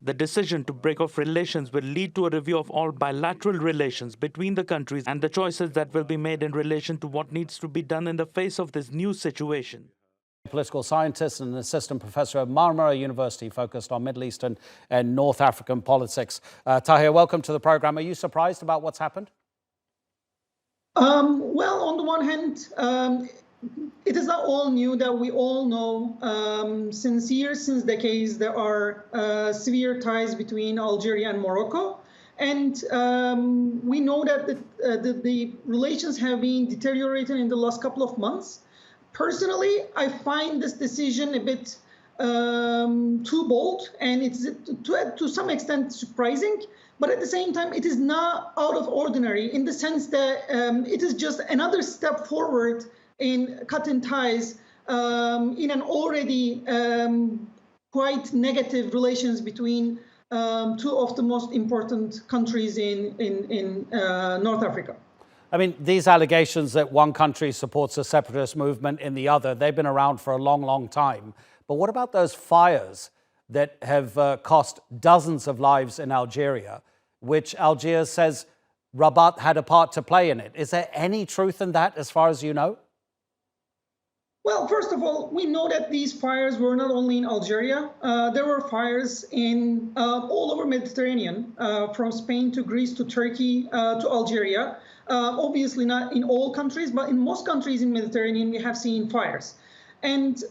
The decision to break off relations will lead to a review of all bilateral relations between the countries and the choices that will be made in relation to what needs to be done in the face of this new situation. Political scientist and an assistant professor at Marmara University focused on Middle Eastern and North African politics. Tahir, welcome to the program. Are you surprised about what's happened? Well, on the one hand, it is not all new that we all know since years, since decades, there are severe ties between Algeria and Morocco. And we know that the relations have been deteriorating in the last couple of months. Personally, I find this decision a bit too bold, and it's to some extent surprising. But at the same time, it is not out of ordinary in the sense that it is just another step forward in cutting ties in an already quite negative relations between two of the most important countries in North Africa. I mean, these allegations that one country supports a separatist movement in the other, they've been around for a long, long time. But what about those fires that have cost dozens of lives in Algeria, which Algiers says Rabat had a part to play in it? Is there any truth in that as far as you know? Well, first of all, we know that these fires were not only in Algeria. There were fires in all over Mediterranean, from Spain to Greece to Turkey to Algeria. Obviously not in all countries, but in most countries in Mediterranean, we have seen fires. And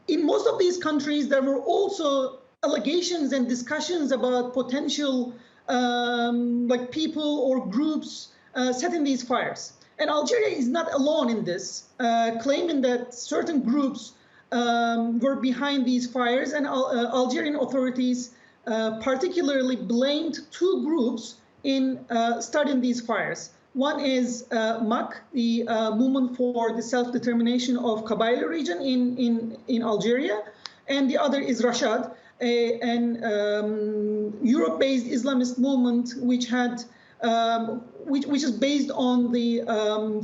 in most of these countries, there were also allegations and discussions about potential like people or groups setting these fires. And Algeria is not alone in this, claiming that certain groups were behind these fires, and Algerian authorities particularly blamed two groups in starting these fires. One is MAC, the Movement for the Self-Determination of Kabylie region in Algeria, and the other is Rashad, an Europe-based Islamist movement which had which is based on the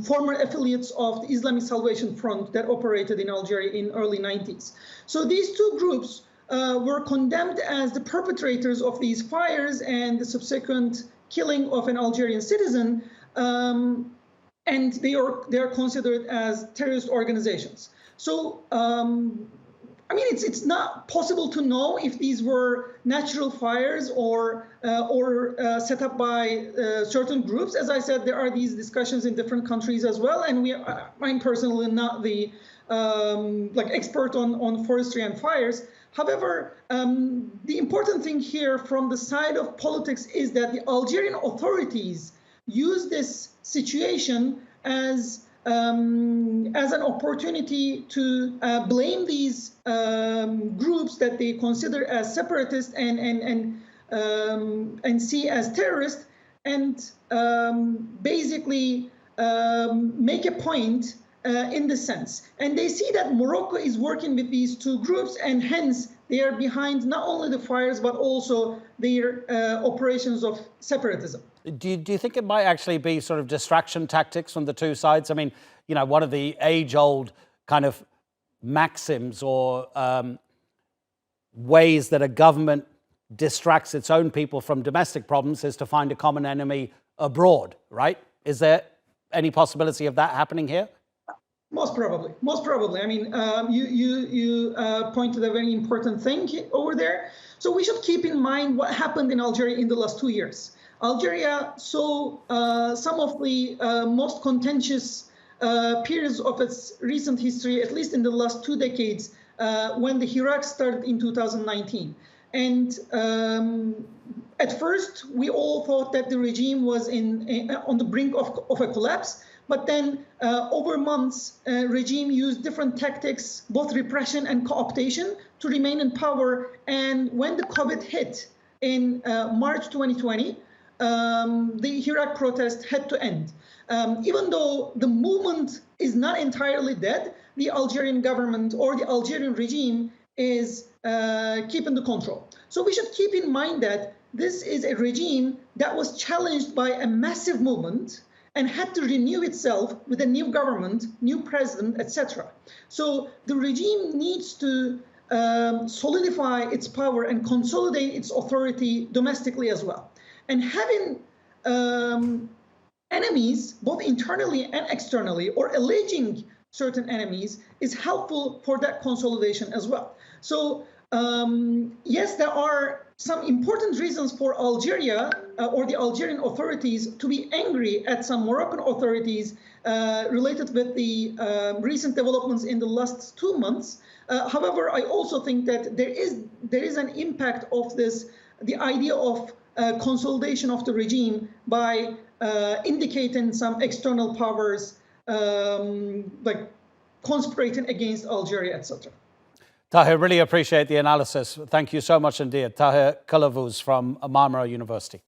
former affiliates of the Islamic Salvation Front that operated in Algeria in early 90s. So these two groups were condemned as the perpetrators of these fires and the subsequent killing of an Algerian citizen, and they are considered as terrorist organizations. So I mean, it's not possible to know if these were natural fires or set up by certain groups. As I said, there are these discussions in different countries as well, and I'm personally not the like expert on forestry and fires. However, the important thing here from the side of politics is that the Algerian authorities use this situation as an opportunity to blame these groups that they consider as separatist and see as terrorists, and basically make a point in this sense. And they see that Morocco is working with these two groups, and hence they are behind not only the fires but also their operations of separatism. Do you think it might actually be sort of distraction tactics from the two sides? I mean, you know, one of the age-old kind of maxims or ways that a government distracts its own people from domestic problems is to find a common enemy abroad, right? Is there any possibility of that happening here? Most probably. I mean, you pointed a very important thing over there. So we should keep in mind what happened in Algeria in the last 2 years. Algeria saw some of the most contentious periods of its recent history, at least in the last 2 decades, when the Iraq started in 2019. And at first, we all thought that the regime was on the brink of a collapse. But then over months, regime used different tactics, both repression and co-optation, to remain in power. And when the COVID hit in March 2020, the Iraq protest had to end. Even though the movement is not entirely dead, the Algerian government or the Algerian regime is keeping the control. So we should keep in mind that this is a regime that was challenged by a massive movement and had to renew itself with a new government, new president, etc. So the regime needs to solidify its power and consolidate its authority domestically as well. And having enemies, both internally and externally, or alleging certain enemies, is helpful for that consolidation as well. So yes, there are some important reasons for Algeria or the Algerian authorities to be angry at some Moroccan authorities related with the recent developments in the last 2 months. However, I also think that there is an impact of this, the idea of consolidation of the regime by indicating some external powers like conspirating against Algeria, etc. Tahir, really appreciate the analysis. Thank you so much indeed. Tahir Kilavuz from Marmara University.